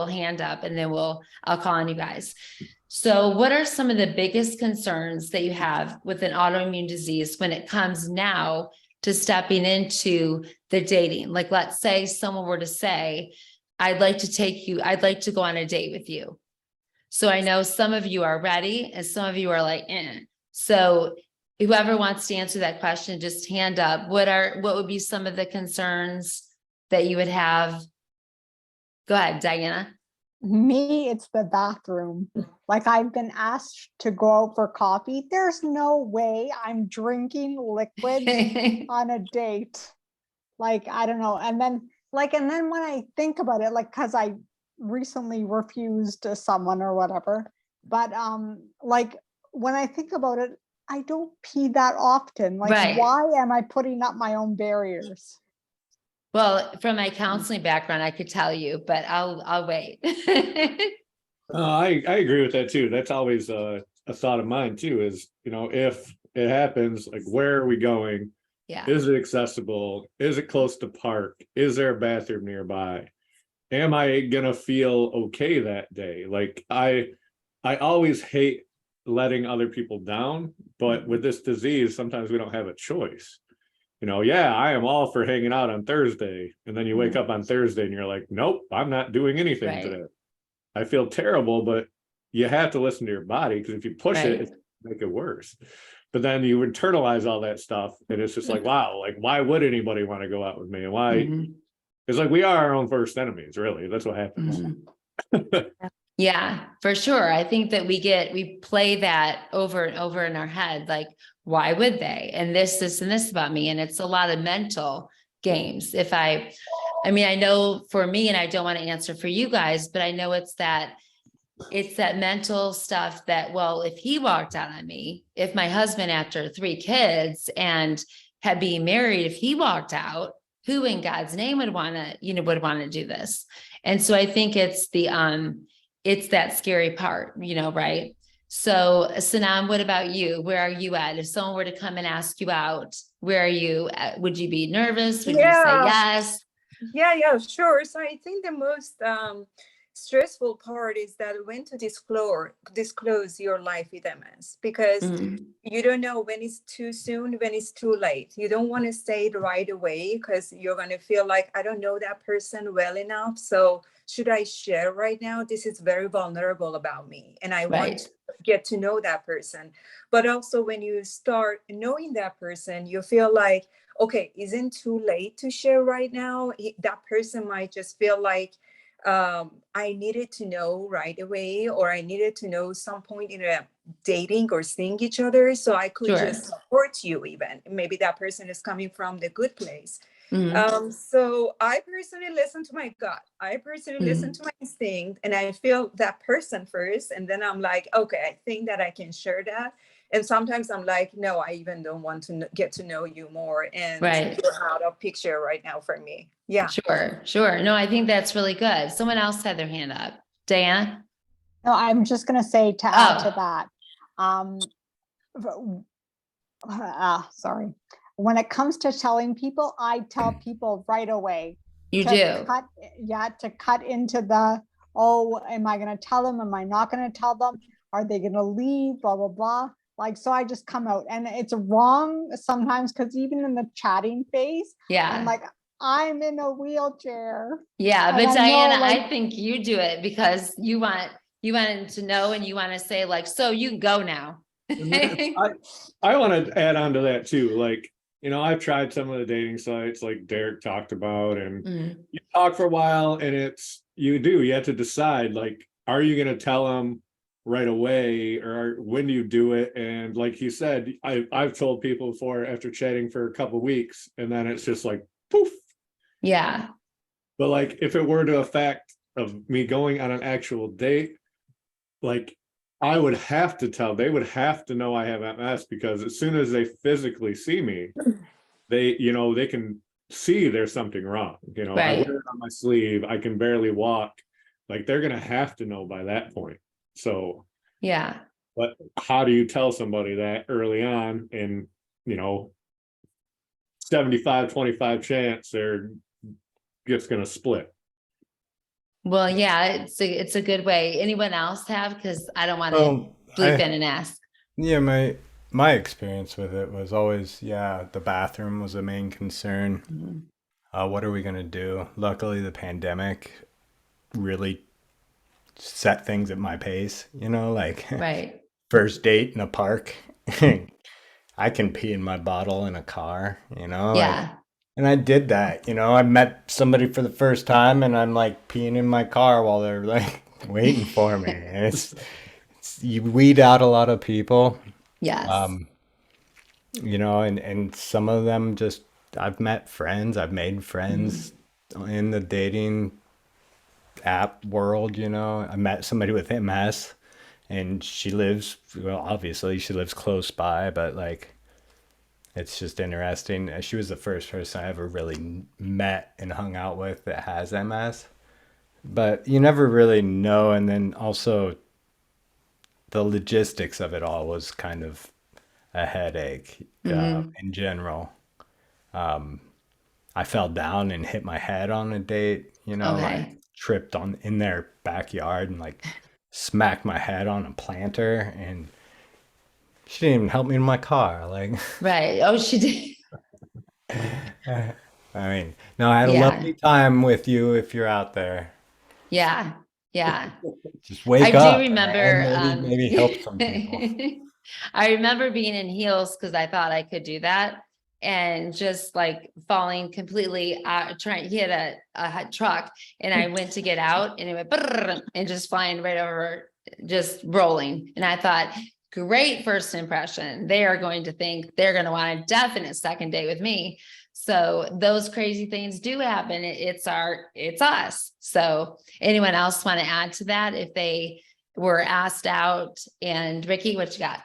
hand up and then I'll call on you guys. So what are some of the biggest concerns that you have with an autoimmune disease when it comes now to stepping into the dating? Like, let's say someone were to say, I'd like to go on a date with you. So I know some of you are ready and some of you are like, eh. So whoever wants to answer that question, just hand up. What would be some of the concerns that you would have? Go ahead, Diana. Me, it's the bathroom. Like, I've been asked to go out for coffee. There's no way I'm drinking liquids on a date. Like, I don't know. And then when I think about it, like, cause I recently refused someone or whatever, but like, when I think about it, I don't pee that often. Like, Right. Why am I putting up my own barriers? Well, from my counseling background, I could tell you, but I'll wait. I agree with that too. That's always a thought of mine too, is, if it happens, like, where are we going? Yeah. Is it accessible? Is it close to park? Is there a bathroom nearby? Am I gonna feel okay that day? Like, I always hate letting other people down, but with this disease, sometimes we don't have a choice. Yeah, I am all for hanging out on Thursday. And then you wake up on Thursday and you're like, nope, I'm not doing anything today. I feel terrible, but you have to listen to your body, because if you push it, it's make it worse. But then you internalize all that stuff, and it's just like, wow, like, why would anybody want to go out with me? And why? It's like, we are our own worst enemies, really. That's what happens. Yeah, for sure. I think that we play that over and over in our head, like, why would they? And this and this about me. And it's a lot of mental games. I know for me, and I don't want to answer for you guys, but I know it's that mental stuff that, well, if he walked out on me, if my husband, after 3 kids and had been married, if he walked out, who in God's name would want to do this? And so I think it's that scary part, right? So Sanam, what about you? Where are you at? If someone were to come and ask you out, where are you at? Would you be nervous? Would you say yes? Yeah, sure. So I think the most stressful part is that when to disclose your life with MS, because you don't know when it's too soon, when it's too late. You don't want to say it right away, because you're going to feel like, I don't know that person well enough. So should I share right now? This is very vulnerable about me, and I want to get to know that person. But also, when you start knowing that person, you feel like, okay, isn't too late to share right now. That person might just feel like, I needed to know right away, or I needed to know some point in a dating or seeing each other, so I could just support you. Even maybe that person is coming from the good place. So I personally listen to my gut. I personally listen to my instinct, and I feel that person first, and then I'm like, okay, I think that I can share that. And sometimes I'm like, no, I even don't want to get to know you more, and you're out of picture right now for me. Yeah. Sure. No, I think that's really good. Someone else had their hand up. Diana? No, I'm just going to say, to add to that, sorry. When it comes to telling people, I tell people right away. You do? To cut into the, am I going to tell them? Am I not going to tell them? Are they going to leave? Blah, blah, blah. Like, so I just come out, and it's wrong sometimes, because even in the chatting phase, I'm like, I'm in a wheelchair. Yeah, but Diana, I think you do it because you want to know, and you want to say, like, so you can go now. I want to add on to that too. Like, I've tried some of the dating sites like Derek talked about, and you talk for a while, and you have to decide, like, are you going to tell them right away, or when do you do it? And like he said, I've told people before, after chatting for a couple of weeks, and then it's just like poof. Yeah. But like, if it were to affect of me going on an actual date, like, I would have to they would have to know I have MS, because as soon as they physically see me, they can see there's something wrong. I wear it on my sleeve, I can barely walk. Like, they're going to have to know by that point. So, yeah. But how do you tell somebody that early on? And, 75-25 chance they're just going to split. Well, yeah, it's a good way. Anyone else have? Because I don't want to Well, bleep in and ask. yeah, my experience with it was always, yeah, the bathroom was a main concern. Mhm. What are we gonna do? Luckily, the pandemic really set things at my pace, like Right. first date in a park. I can pee in my bottle in a car, like, Yeah. and I did that, I met somebody for the first time and I'm like peeing in my car while they're like waiting for me. And it's you weed out a lot of people. Yes. Um, and some of them just, I've met friends, I've made friends in the dating app world. I met somebody with MS and she lives, well, obviously she lives close by, but like, it's just interesting. She was the first person I ever really met and hung out with that has MS, but you never really know. And then also the logistics of it all was kind of a headache Mhm. in general. Um, I fell down and hit my head on a date, like Okay. tripped on in their backyard and like smacked my head on a planter, and she didn't even help me in my car. Like, Right. Oh, she did. I mean, no, I had a Yeah. lovely time with you if you're out there. Yeah. Yeah. Just I wake do up and remember, maybe help some people. I remember being in heels because I thought I could do that and just like falling completely he had a truck and I went to get out and it went brrr, and just flying right over, just rolling. And I thought, great first impression. They are going to think they're going to want a definite second date with me. So those crazy things do happen. It's us. So anyone else want to add to that if they were asked out? And Ricky, what you got?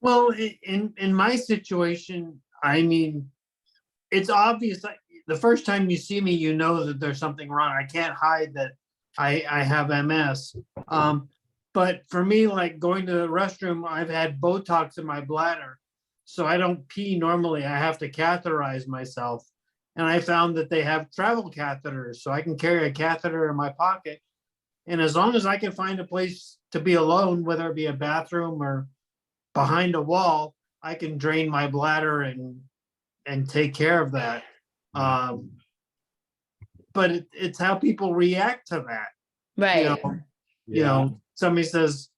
Well, in my situation, I mean, it's obvious. Like, the first time you see me, you know that there's something wrong. I can't hide that I have MS. But for me, like going to the restroom, I've had Botox in my bladder, so I don't pee normally. I have to catheterize myself, and I found that they have travel catheters, so I can carry a catheter in my pocket. And as long as I can find a place to be alone, whether it be a bathroom or behind a wall, I can drain my bladder and take care of that. But it's how people react to that. Right. Somebody says,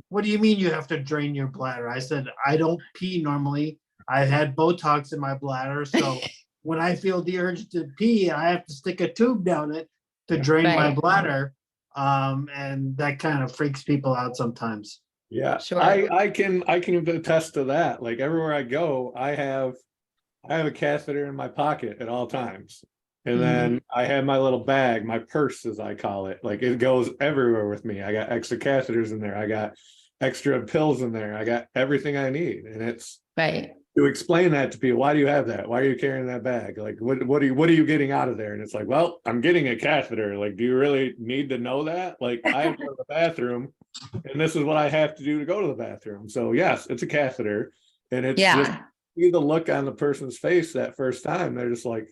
"What do you mean you have to drain your bladder?" I said, "I don't pee normally. I've had Botox in my bladder, so when I feel the urge to pee, I have to stick a tube down it to drain my Right. bladder." And that kind of freaks people out sometimes. Yeah, Sure. I can attest to that. Like everywhere I go, I have a catheter in my pocket at all times. And then I have my little bag, my purse, as I call it. Like it goes everywhere with me. I got extra catheters in there. I got extra pills in there. I got everything I need. And it's Right. to explain that to people. Why do you have that? Why are you carrying that bag? Like, what are you getting out of there? And it's like, well, I'm getting a catheter. Like, do you really need to know that? Like, I have to go to the bathroom, and this is what I have to do to go to the bathroom. So yes, it's a catheter, and it's just see the look on the person's face that first time. They're just like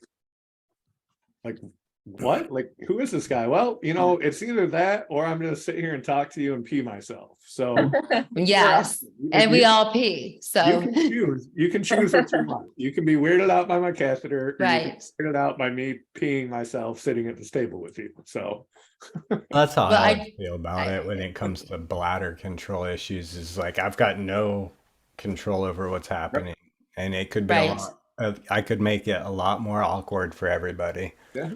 what? Like, who is this guy? Well, it's either that or I'm gonna sit here and talk to you and pee myself. So Yes. And we all pee. So you can choose what you want. You can be weirded out by my catheter, or you can right. be weirded out by me peeing myself sitting at the table with you. So That's how Well, I always feel about it when it comes to bladder control issues. Is like I've got no control over what's happening, and it could be a Right. lot. I could make it a lot more awkward for everybody. yeah.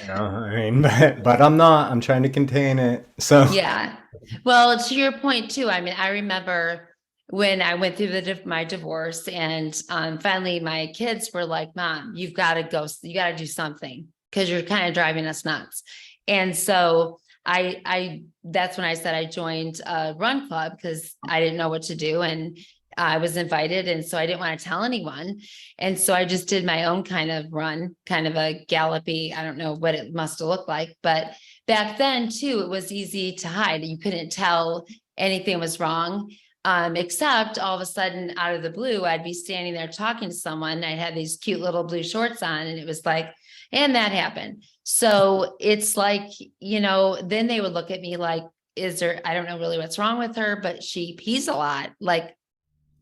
I mean, but I'm not. I'm trying to contain it. So Yeah. Well, to your point too. I mean, I remember when I went through my divorce and finally my kids were like, Mom, you've got to go, you got to do something because you're kind of driving us nuts. And so that's when I said I joined a run club because I didn't know what to do. And I was invited. And so I didn't want to tell anyone. And so I just did my own kind of run, kind of a gallopy. I don't know what it must have looked like, but back then too, it was easy to hide. You couldn't tell anything was wrong. Except all of a sudden out of the blue, I'd be standing there talking to someone. I had these cute little blue shorts on and it was like, and that happened. So it's like, then they would look at me like, I don't know really what's wrong with her, but she pees a lot, like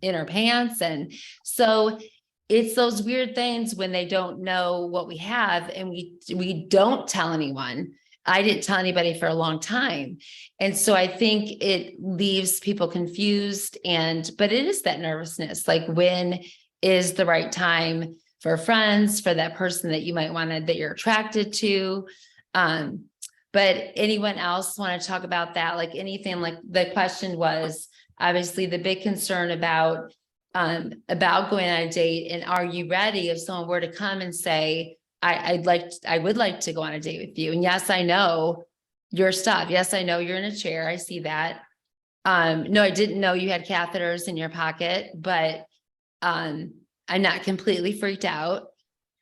in her pants. And so it's those weird things when they don't know what we have, and we don't tell anyone. I didn't tell anybody for a long time. And so I think it leaves people confused, but it is that nervousness, like when is the right time for friends, for that person that you might want to, that you're attracted to. But anyone else want to talk about that? Like anything, like the question was obviously the big concern about going on a date. And are you ready if someone were to come and say, I would like to go on a date with you. And yes, I know your stuff. Yes, I know you're in a chair. I see that. No, I didn't know you had catheters in your pocket, but I'm not completely freaked out.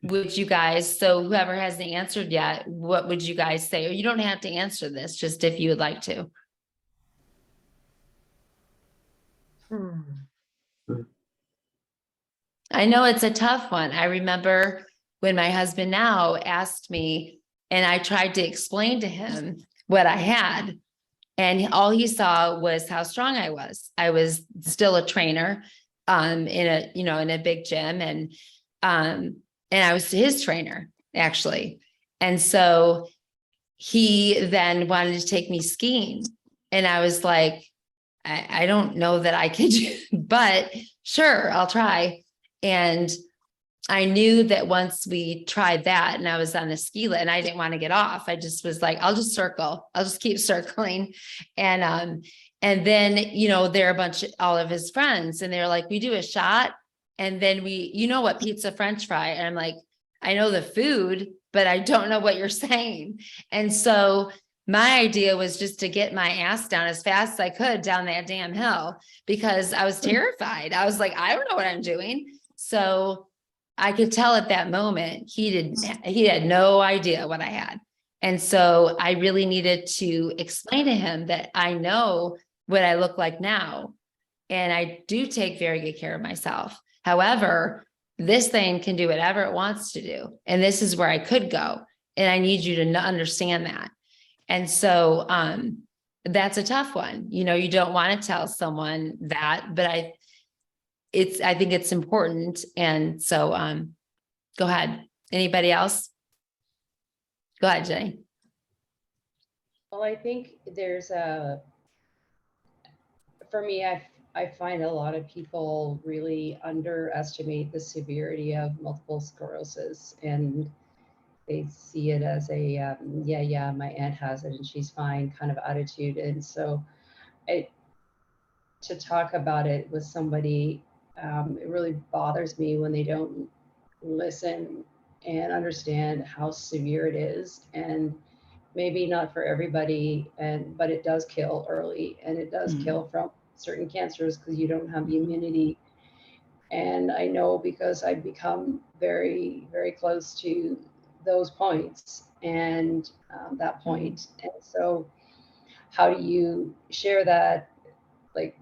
Would you guys, so whoever hasn't answered yet, what would you guys say? Or you don't have to answer this, just if you would like to. I know it's a tough one. I remember when my husband now asked me, and I tried to explain to him what I had, and all he saw was how strong I was. I was still a trainer in a big gym, and I was his trainer actually. And so he then wanted to take me skiing, and I was like, I don't know that I could, but sure, I'll try. And I knew that once we tried that and I was on the ski lift and I didn't want to get off, I just was like, I'll just circle. I'll just keep circling. And then, there are all of his friends, and they're like, we do a shot. And then what pizza French fry. And I'm like, I know the food, but I don't know what you're saying. And so my idea was just to get my ass down as fast as I could down that damn hill, because I was terrified. I was like, I don't know what I'm doing. So I could tell at that moment, he had no idea what I had. And so I really needed to explain to him that I know what I look like now. And I do take very good care of myself. However, this thing can do whatever it wants to do. And this is where I could go. And I need you to understand that. And so that's a tough one. You don't want to tell someone that, but I think it's important. And so go ahead. Anybody else? Go ahead, Jenny. Well, I think for me, I find a lot of people really underestimate the severity of multiple sclerosis, and they see it as a, yeah, my aunt has it and she's fine kind of attitude. And so to talk about it with somebody, it really bothers me when they don't listen and understand how severe it is. And maybe not for everybody, but it does kill early, and it does kill from certain cancers because you don't have the immunity. And I know because I've become very, very close to those points and that point. And so how do you share that? Like,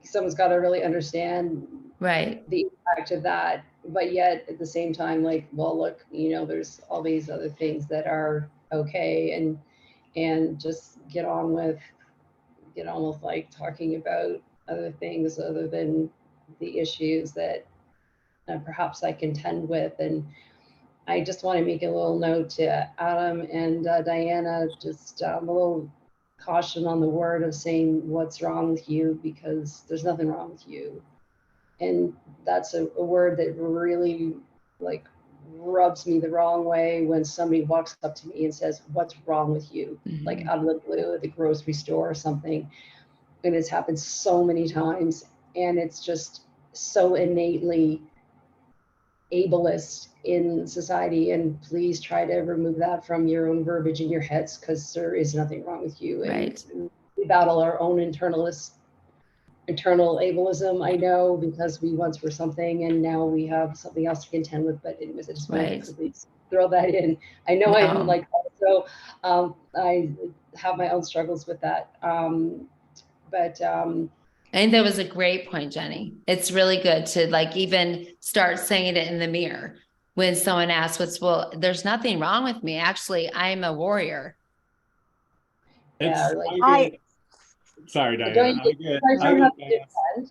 someone's got to really understand Right. the impact of that, but yet at the same time, like, well, look, there's all these other things that are okay, and just get on with like talking about other things other than the issues that perhaps I contend with. And I just want to make a little note to Adam and Diana, just a little caution on the word of saying what's wrong with you, because there's nothing wrong with you. And that's a word that really like rubs me the wrong way when somebody walks up to me and says, what's wrong with you? Like out of the blue at the grocery store or something. And it's happened so many times, and it's just so innately ableist in society. And please try to remove that from your own verbiage in your heads, because there is nothing wrong with you. Right. And we battle our own internal ableism, I know, because we once were something and now we have something else to contend with. But anyways, I just wanted to please throw that in. I know I'm like, also I have my own struggles with that. But I think that was a great point, Jenny. It's really good to like even start saying it in the mirror when someone asks well, there's nothing wrong with me. Actually, I'm a warrior. Yeah, It's, like I I, get, sorry, don't Diana, you guys I don't have get to asked, defend,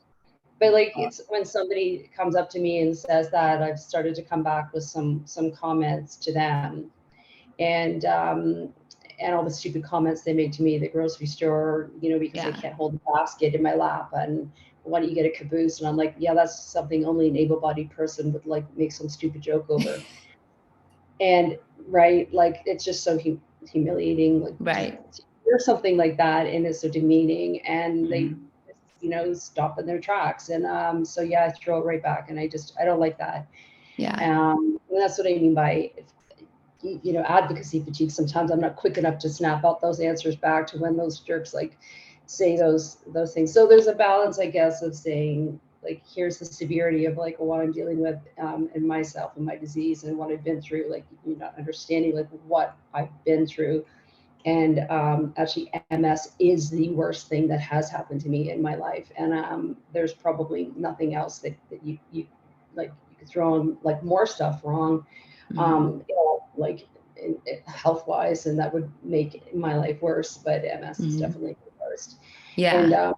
but like it's when somebody comes up to me and says that, I've started to come back with some comments to them, and all the stupid comments they make to me at the grocery store, you know, because I Yeah. can't hold the basket in my lap, and why don't you get a caboose? And I'm like, yeah, that's something only an able-bodied person would like make some stupid joke over. And right, like it's just so humiliating, like Right. or something like that, and it's so demeaning, and they, Mhm. you know, stop in their tracks. And so yeah, I throw it right back, and I don't like that. Yeah. And that's what I mean by, you know, advocacy fatigue. Sometimes I'm not quick enough to snap out those answers back to when those jerks like say those things. So there's a balance, I guess, of saying like, here's the severity of like what I'm dealing with in myself and my disease and what I've been through, like you're not understanding like what I've been through. And actually MS is the worst thing that has happened to me in my life. And there's probably nothing else that you like you could throw on like more stuff wrong, Mhm. you know, like health wise, and that would make my life worse. But MS is Mhm. definitely the worst. Yeah. And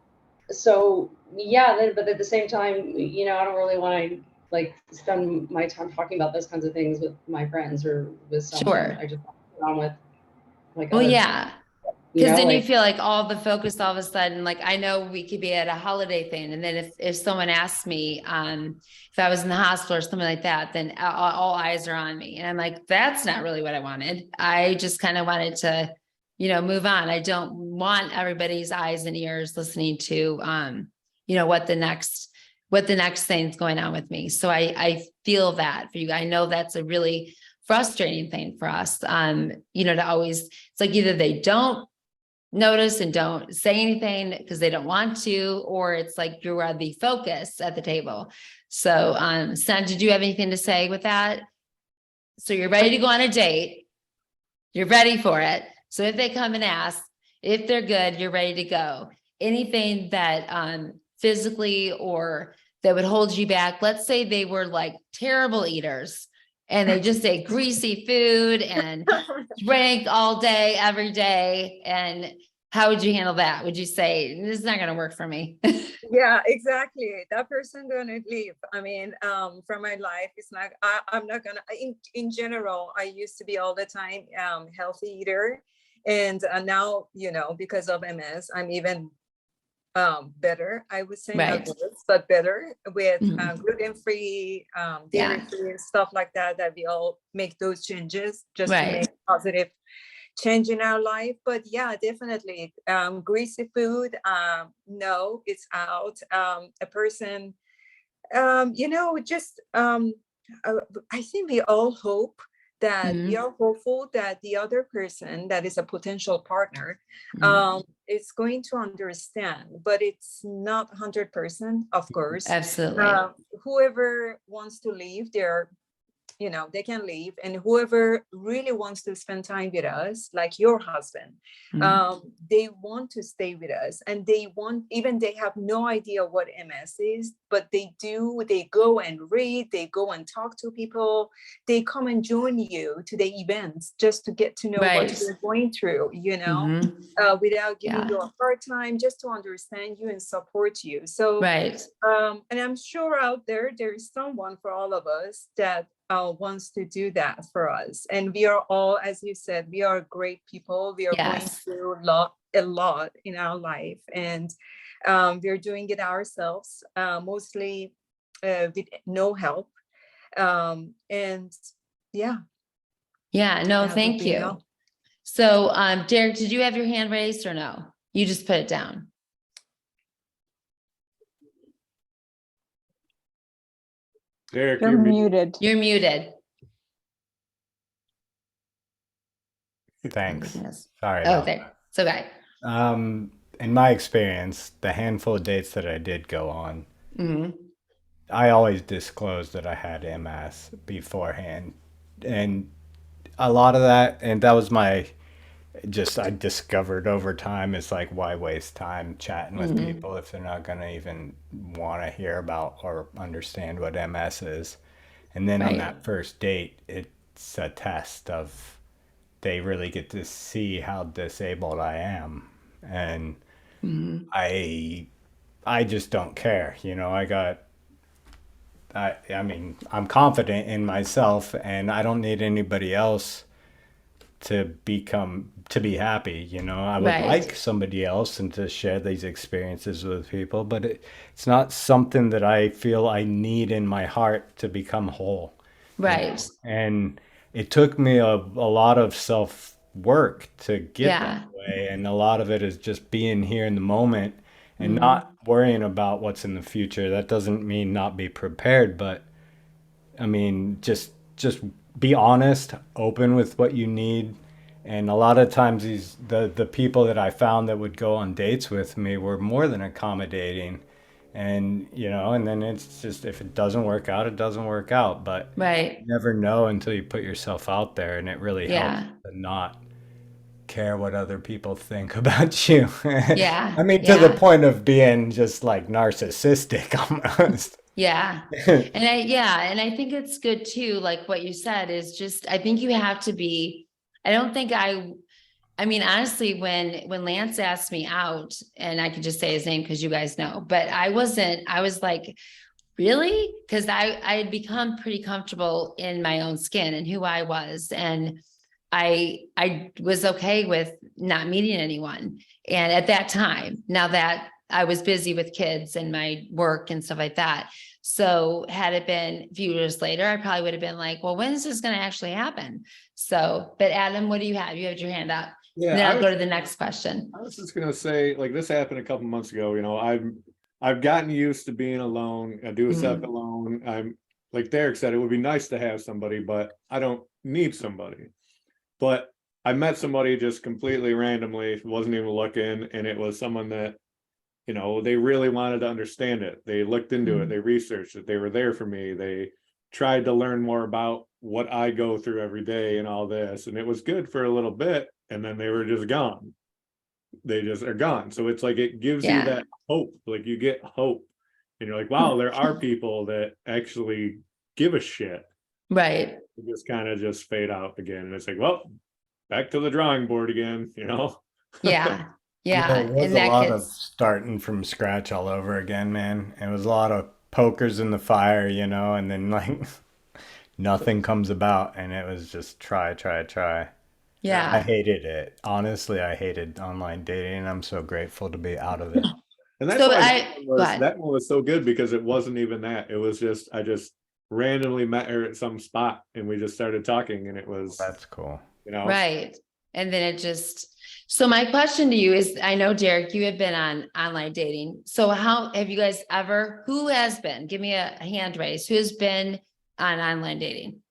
so yeah, but at the same time, you know, I don't really want to like spend my time talking about those kinds of things with my friends or with someone. Sure. I just want to get on with like Well, other, yeah. you Because know, then you like feel like all the focus all of a sudden, like I know we could be at a holiday thing, and then if someone asked me, if I was in the hospital or something like that, then all eyes are on me, and I'm like, that's not really what I wanted. I just kind of wanted to, you know, move on. I don't want everybody's eyes and ears listening to, you know, what the next thing's going on with me. So I feel that for you. I know that's a really frustrating thing for us. You know, to always, it's like either they don't notice and don't say anything because they don't want to, or it's like you are the focus at the table. So, Sam, did you have anything to say with that? So you're ready to go on a date. You're ready for it. So if they come and ask, if they're good, you're ready to go. Anything that physically or that would hold you back, let's say they were like terrible eaters and they just ate greasy food and drank all day, every day. And how would you handle that? Would you say, this is not going to work for me? Yeah, exactly. That person gonna leave. I mean, from my life, it's not. I'm not gonna. In general, I used to be all the time healthy eater, and now, you know, because of MS, I'm even better. I would say not Right. worse, but better with Mhm. gluten-free, Yeah. dairy-free, stuff like that. That we all make those changes just to Right. make positive change in our life. But yeah, definitely greasy food, no, it's out. A person, you know, just I think we all hope that we Mhm. are hopeful that the other person that is a potential partner Mhm. is going to understand, but it's not 100%, of course. Absolutely. Whoever wants to leave, they're, you know, they can leave, and whoever really wants to spend time with us, like your husband, Mhm. they want to stay with us, and they want, even they have no idea what MS is, but they go and read, they go and talk to people, they come and join you to the events just to get to know what Right. you're going through, you know, Mhm. without giving Yeah. you a hard time, just to understand you and support you. So Right. and I'm sure out there is someone for all of us that wants to do that for us. And we are all, as you said, we are great people. We are going Yes. through a lot in our life, and we're doing it ourselves, mostly with no help. And yeah, Yeah. No, that would thank be you. all. So, Derek, did you have your hand raised or no? You just put it down. Derek, you're you're muted. You're muted. Thanks. Yes. Sorry Oh, about there. It's okay. that. In my experience, the handful of dates that I did go on, Mhm. I always disclosed that I had MS beforehand. And a lot of that, and that was my, just I discovered over time, it's like, why waste time chatting with Mhm. people if they're not going to even want to hear about or understand what MS is? And then on Right. that first date, it's a test of they really get to see how disabled I am. And Mhm. I just don't care. You know, I mean, I'm confident in myself and I don't need anybody else to be happy. You know, I would Right. like somebody else and to share these experiences with people, but it's not something that I feel I need in my heart to become whole. You know? Right. And it took me a lot of self work to get Yeah. that way. And a lot of it is just being here in the moment and Mhm. not worrying about what's in the future. That doesn't mean not be prepared, but I mean, just be honest, open with what you need. And a lot of times the people that I found that would go on dates with me were more than accommodating. And you know, and then it's just if it doesn't work out, it doesn't work out. But Right. you never know until you put yourself out there, and it really helps Yeah. to not care what other people think about you. Yeah. I mean, to the Yeah. point of being just like narcissistic almost. Yeah. And I think it's good too, like what you said is just, I think you have to be, I don't think I mean, honestly, when Lance asked me out, and I could just say his name because you guys know, but I was like, really? Because I had become pretty comfortable in my own skin and who I was. And I was okay with not meeting anyone. And at that time, now that I was busy with kids and my work and stuff like that. So had it been a few years later, I probably would have been like, well, when is this going to actually happen? So, but Adam, what do you have? You have your hand up. Yeah, And then I I'll was, go to the next question. I was just gonna say, like, this happened a couple months ago. You know, I've gotten used to being alone. I do stuff Mhm. alone. I'm like Derek said, it would be nice to have somebody, but I don't need somebody. But I met somebody just completely randomly, wasn't even looking, and it was someone that, you know, they really wanted to understand it. They looked into it, Mhm. they researched it, they were there for me. They tried to learn more about what I go through every day and all this. And it was good for a little bit, and then they were just gone. They just are gone. So it's like it gives you Yeah. that hope. Like you get hope. And you're like, wow, there are people that actually give a shit. Right. It just kind of just fade out again. And it's like, well, back to the drawing board again, you know? Yeah. Yeah, it Yeah. was And a that lot of gets, starting from scratch all over again, man. It was a lot of pokers in the fire, you know, and then like nothing comes about, and it was just try, try, try. I yeah. hated it. Honestly, I hated online dating, and I'm so grateful to be out of it. And that's So why go ahead. that one was so good, because it wasn't even that. It was just I just randomly met her at some spot and we just started talking, and it was, That's cool. you know, Right. And then it just, so my question to you is, I know Derek, you have been on online dating. So how have you guys ever, who has been, give me a hand raise, who has been on online dating?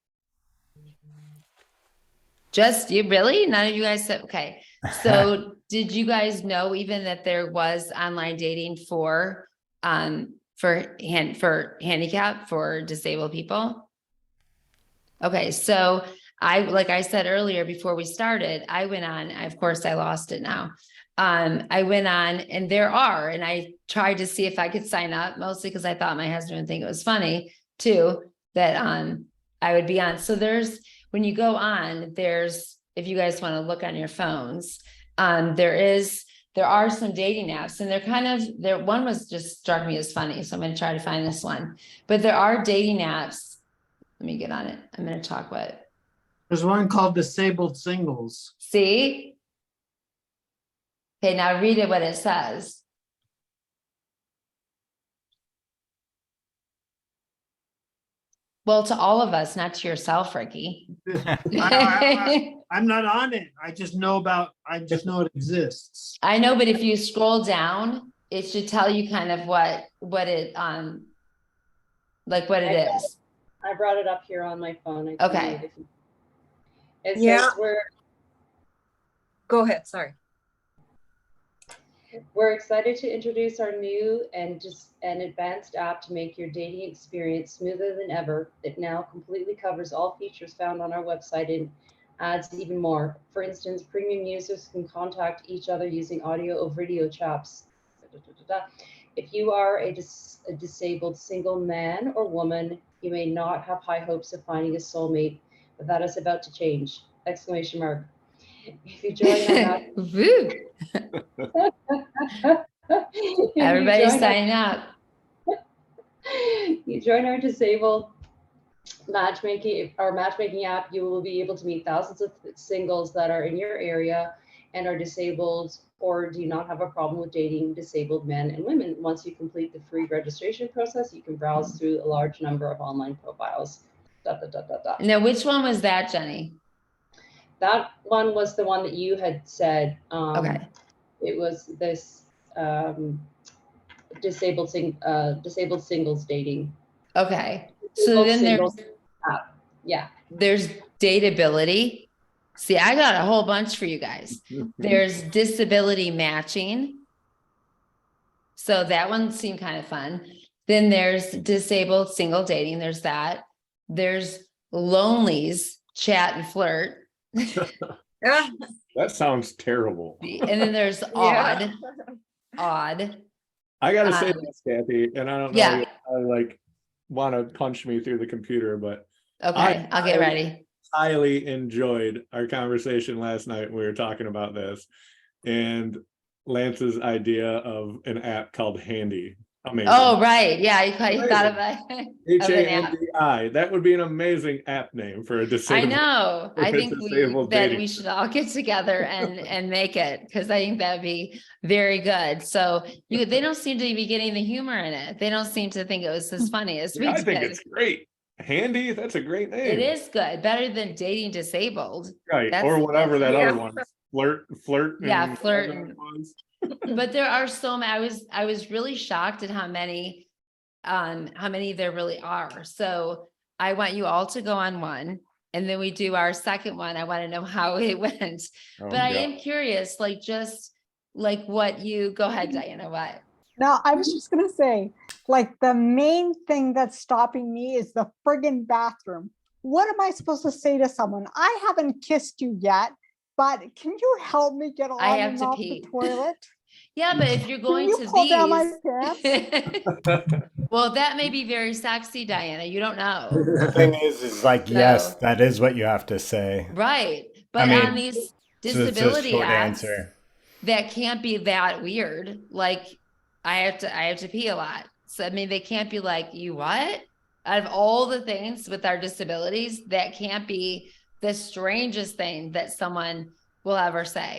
Just you, really? None of you guys said, okay. So did you guys know even that there was online dating for handicap, for disabled people? Okay, so like I said earlier, before we started, I went on, of course I lost it now. I went on and and I tried to see if I could sign up, mostly because I thought my husband would think it was funny too, that I would be on. So when you go on, if you guys want to look on your phones, there are some dating apps, and one was just struck me as funny. So I'm going to try to find this one, but there are dating apps. Let me get on it. I'm going to talk what. There's one called Disabled Singles. See? Okay, now read it what it says. Well, to all of us, not to yourself, Ricky. I'm not on it. I just know it exists. I know, but if you scroll down, it should tell you kind of what it like what it is. I brought it up here on my phone. I can Okay. read it. It Yeah. says Go ahead. Sorry. we're excited to introduce our new and advanced app to make your dating experience smoother than ever. It now completely covers all features found on our website and adds even more. For instance, premium users can contact each other using audio or video chats. If you are a disabled single man or woman, you may not have high hopes of finding a soulmate, but that is about to change! Exclamation mark. If you join our Woo. Everybody's signing up. You join our disabled matchmaking app, you will be able to meet thousands of singles that are in your area and are disabled or do not have a problem with dating disabled men and women. Once you complete the free registration process, you can browse through a large number of online profiles. Now, which one was that, Jenny? That one was the one that you had said. Okay. It was this disabled singles dating. Okay. So then Singles app. Yeah. there's dateability. See, I got a whole bunch for you guys. There's disability matching. So that one seemed kind of fun. Then there's disabled single dating. There's that. There's lonelies, chat and flirt. That sounds terrible. And then there's Yeah. odd. I gotta say this, Kathy, and I don't know, Yeah. I like want to punch me through the computer, but Okay, I'll get ready. highly enjoyed our conversation last night. We were talking about this, and Lance's idea of an app called Handy. Amazing. Oh, right. Yeah, you thought of Amazing. it. HANDI. That would be an amazing app name for a I disabled. know. for I a think disabled that dating. we should all get together and make it, because I think that'd be very good. So they don't seem to be getting the humor in it. They don't seem to think it was as funny as we I think did. it's great. Handy, that's a great name. It is good, better than dating disabled. Right, That's- or whatever that Yeah. other one is. Flirt. Yeah, and flirt whatever and- it was. But there are so many. I was really shocked at how many there really are. So I want you all to go on one, and then we do our second one. I want to know how it went. Oh, But I God. am curious, just what you go ahead, Diana. What? No, I was just gonna say, like, the main thing that's stopping me is the friggin' bathroom. What am I supposed to say to someone? I haven't kissed you yet, but can you help me get on I have and to off pee. the toilet? Yeah, but if you're Can going you to pull down my these, pants? well, that may be very sexy, Diana. You don't know, The thing is like, yes, So- that is what you have to say. right? But mean, on these So it's a disability short apps, answer. that can't be that weird. Like I have to pee a lot. So I mean, they can't be like, you what? Out of all the things with our disabilities, that can't be the strangest thing that someone will ever say.